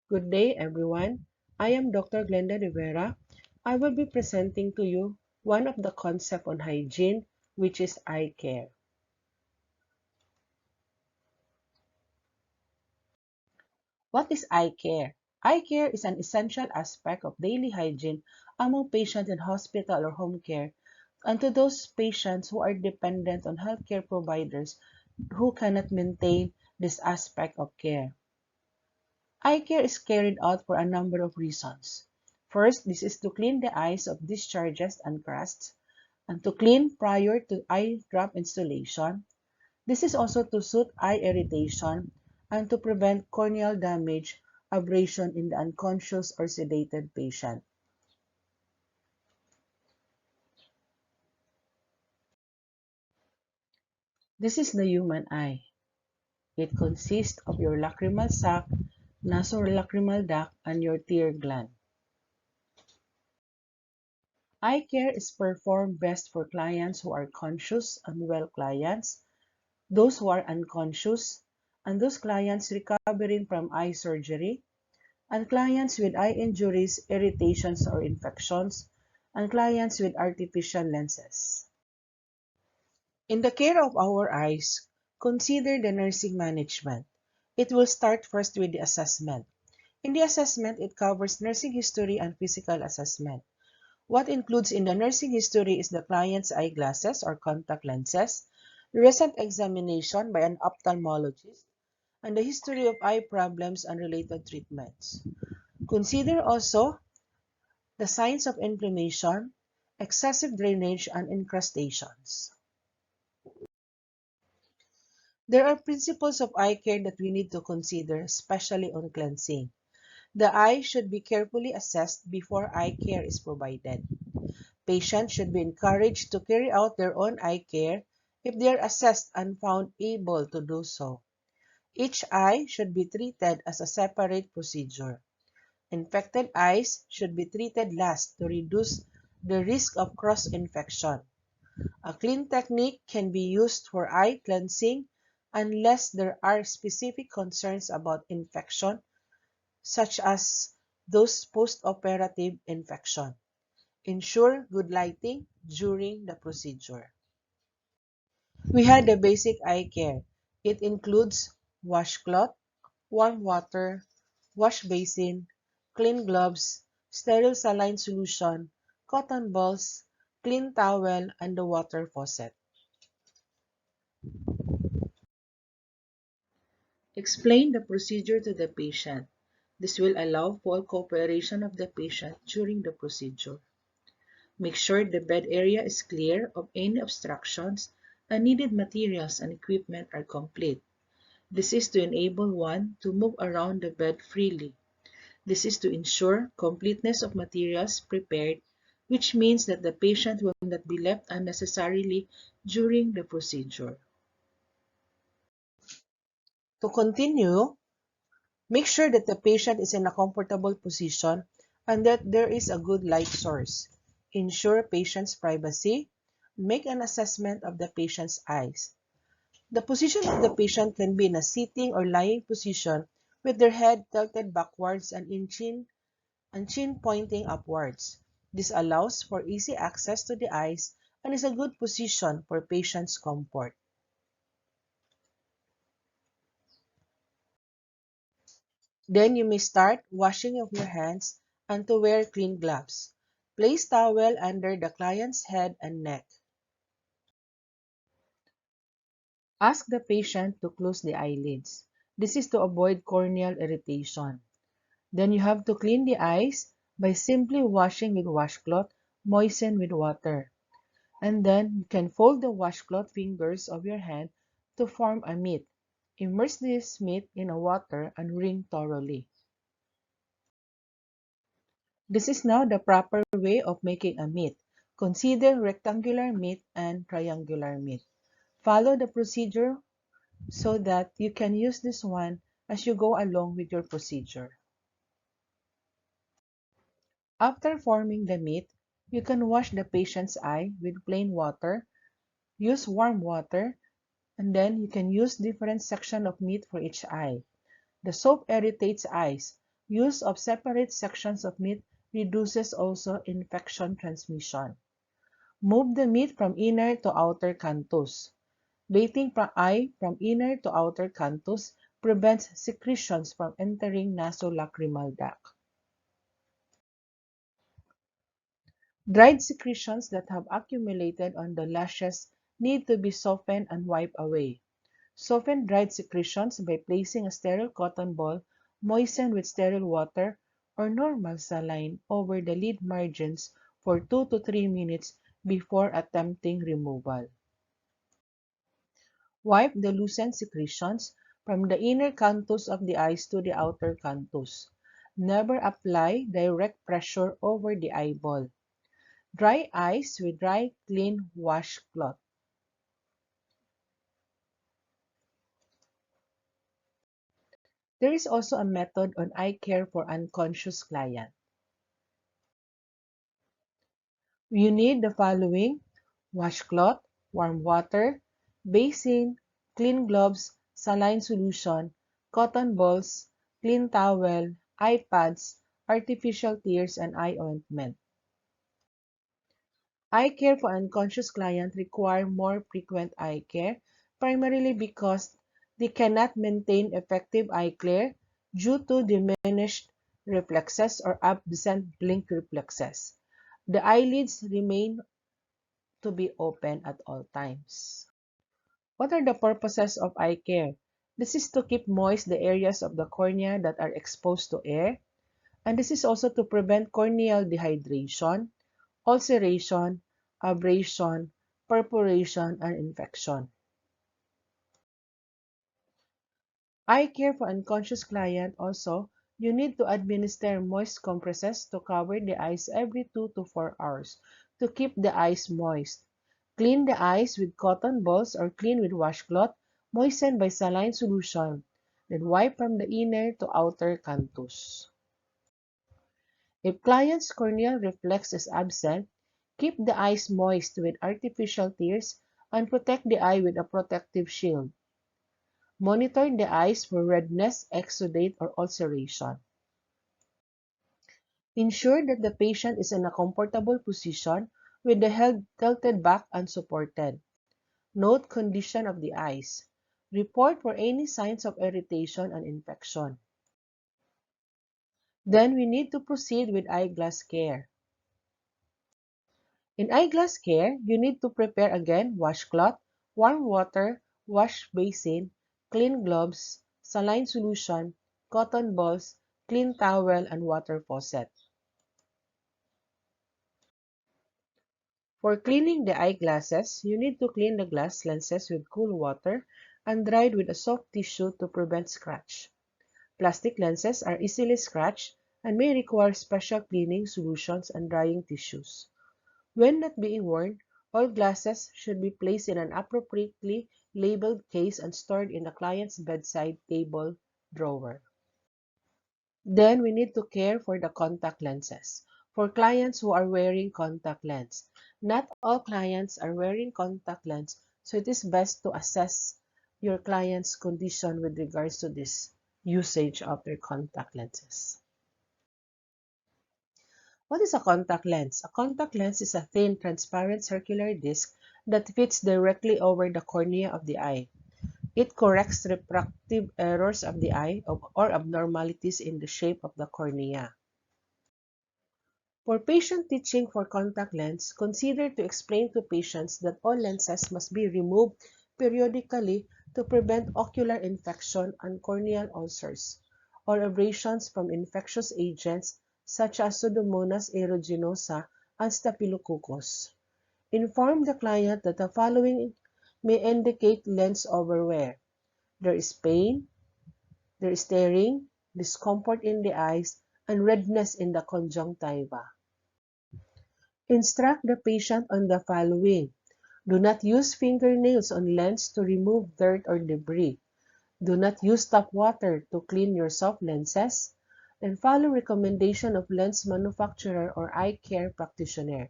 Good day, everyone. I am Dr. Glenda Rivera. I will be presenting to you one of the concepts on hygiene, which is eye care. What is eye care? Eye care is an essential aspect of daily hygiene among patients in hospital or home care, and to those patients who are dependent on healthcare providers who cannot maintain this aspect of care. Eye care is carried out for a number of reasons. First, this is to clean the eyes of discharges and crusts, and to clean prior to eye drop installation. This is also to soothe eye irritation and to prevent corneal damage, abrasion in the unconscious or sedated patient. This is the human eye. It consists of your lacrimal sac, nasolacrimal duct, and your tear gland. Eye care is performed best for clients who are conscious and well clients, those who are unconscious, and those clients recovering from eye surgery, and clients with eye injuries, irritations, or infections, and clients with artificial lenses. In the care of our eyes, consider the nursing management. It will start first with the assessment. In the assessment, it covers nursing history and physical assessment. What includes in the nursing history is the client's eyeglasses or contact lenses, recent examination by an ophthalmologist, and the history of eye problems and related treatments. Consider also the signs of inflammation, excessive drainage, and incrustations. There are principles of eye care that we need to consider, especially on cleansing. The eye should be carefully assessed before eye care is provided. Patients should be encouraged to carry out their own eye care if they are assessed and found able to do so. Each eye should be treated as a separate procedure. Infected eyes should be treated last to reduce the risk of cross-infection. A clean technique can be used for eye cleansing unless there are specific concerns about infection, such as those post-operative infection. Ensure good lighting during the procedure. We had the basic eye care. It includes washcloth, warm water, wash basin, clean gloves, sterile saline solution, cotton balls, clean towel, and the water faucet. Explain the procedure to the patient. This will allow full cooperation of the patient during the procedure. Make sure the bed area is clear of any obstructions and needed materials and equipment are complete. This is to enable one to move around the bed freely. This is to ensure completeness of materials prepared, which means that the patient will not be left unnecessarily during the procedure. To continue, make sure that the patient is in a comfortable position and that there is a good light source. Ensure patient's privacy. Make an assessment of the patient's eyes. The position of the patient can be in a sitting or lying position with their head tilted backwards and chin pointing upwards. This allows for easy access to the eyes and is a good position for patient's comfort. Then you may start washing of your hands and to wear clean gloves. Place towel under the client's head and neck. Ask the patient to close the eyelids. This is to avoid corneal irritation. Then you have to clean the eyes by simply washing with washcloth moistened with water. And then you can fold the washcloth fingers of your hand to form a mitt. Immerse this mitt in a water and wring thoroughly. This is now the proper way of making a mitt. Consider rectangular mitt and triangular mitt. Follow the procedure so that you can use this one as you go along with your procedure. After forming the mitt, you can wash the patient's eye with plain water, use warm water, and then you can use different section of mitt for each eye. The soap irritates eyes, Use of separate sections of meat reduces also infection transmission. Move the meat from inner to outer canthus. Bathing eye from inner to outer canthus prevents secretions from entering nasolacrimal duct. Dried secretions that have accumulated on the lashes need to be softened and wiped away. Soften dried secretions by placing a sterile cotton ball moistened with sterile water or normal saline over the lid margins for 2 to 3 minutes before attempting removal. Wipe the loosened secretions from the inner canthus of the eyes to the outer canthus. Never apply direct pressure over the eyeball. Dry eyes with dry, clean washcloth. There is also a method on eye care for unconscious client. You need the following: washcloth, warm water, basin, clean gloves, saline solution, cotton balls, clean towel, eye pads, artificial tears, and eye ointment. Eye care for unconscious clients require more frequent eye care, primarily because they cannot maintain effective eye care due to diminished reflexes or absent blink reflexes. The eyelids remain to be open at all times. What are the purposes of eye care? This is to keep moist the areas of the cornea that are exposed to air, and this is also to prevent corneal dehydration, ulceration, abrasion, perforation, and infection. Eye care for unconscious client also, you need to administer moist compresses to cover the eyes every 2 to 4 hours to keep the eyes moist. Clean the eyes with cotton balls or clean with washcloth, moistened by saline solution. Then wipe from the inner to outer canthus. If client's corneal reflex is absent, keep the eyes moist with artificial tears and protect the eye with a protective shield. Monitor the eyes for redness, exudate, or ulceration. Ensure that the patient is in a comfortable position with the head tilted back and supported. Note condition of the eyes. Report for any signs of irritation and infection. Then we need to proceed with eyeglass care. In eyeglass care, you need to prepare again washcloth, warm water, wash basin, clean gloves, saline solution, cotton balls, clean towel, and water faucet. For cleaning the eyeglasses, you need to clean the glass lenses with cool water and dried with a soft tissue to prevent scratch. Plastic lenses are easily scratched and may require special cleaning solutions and drying tissues. When not being worn, all glasses should be placed in an appropriately labeled case and stored in the client's bedside table drawer. Then we need to care for the contact lenses. For clients who are wearing contact lens, not all clients are wearing contact lens, so it is best to assess your client's condition with regards to this usage of their contact lenses. What is a contact lens? A contact lens is a thin, transparent circular disc that fits directly over the cornea of the eye. It corrects refractive errors of the eye or abnormalities in the shape of the cornea. For patient teaching for contact lens, consider to explain to patients that all lenses must be removed periodically to prevent ocular infection and corneal ulcers or abrasions from infectious agents such as Pseudomonas aeruginosa and Staphylococcus. Inform the client that the following may indicate lens overwear. There is pain, there is tearing, discomfort in the eyes, and redness in the conjunctiva. Instruct the patient on the following. Do not use fingernails on lens to remove dirt or debris. Do not use tap water to clean your soft lenses. And follow recommendation of lens manufacturer or eye care practitioner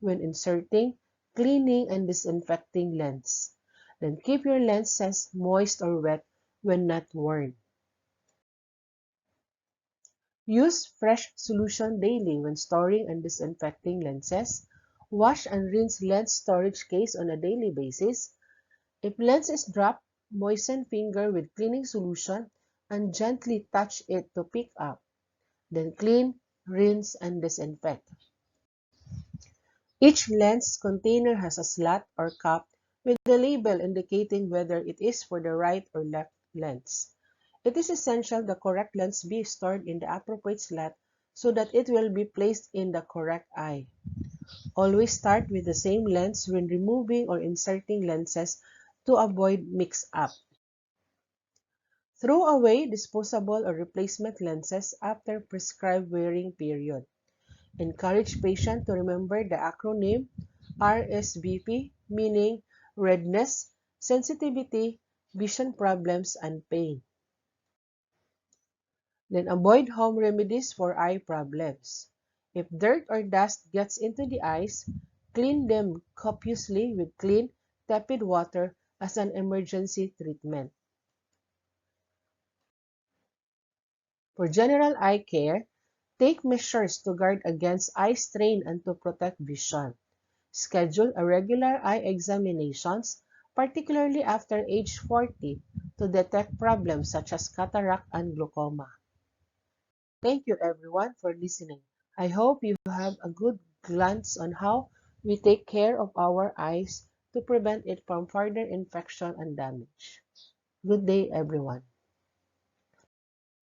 when inserting, cleaning, and disinfecting lens. Then keep your lenses moist or wet when not worn. Use fresh solution daily when storing and disinfecting lenses. Wash and rinse lens storage case on a daily basis. If lens is dropped, moisten finger with cleaning solution and gently touch it to pick up. Then clean, rinse, and disinfect. Each lens container has a slot or cup with a label indicating whether it is for the right or left lens. It is essential the correct lens be stored in the appropriate slot so that it will be placed in the correct eye. Always start with the same lens when removing or inserting lenses to avoid mix-up. Throw away disposable or replacement lenses after prescribed wearing period. Encourage patients to remember the acronym RSVP, meaning redness, sensitivity, vision problems, and pain. Then avoid home remedies for eye problems. If dirt or dust gets into the eyes, clean them copiously with clean, tepid water as an emergency treatment. For general eye care, take measures to guard against eye strain and to protect vision. Schedule a regular eye examinations, particularly after age 40, to detect problems such as cataract and glaucoma. Thank you everyone for listening. I hope you have a good glance on how we take care of our eyes to prevent it from further infection and damage. Good day everyone.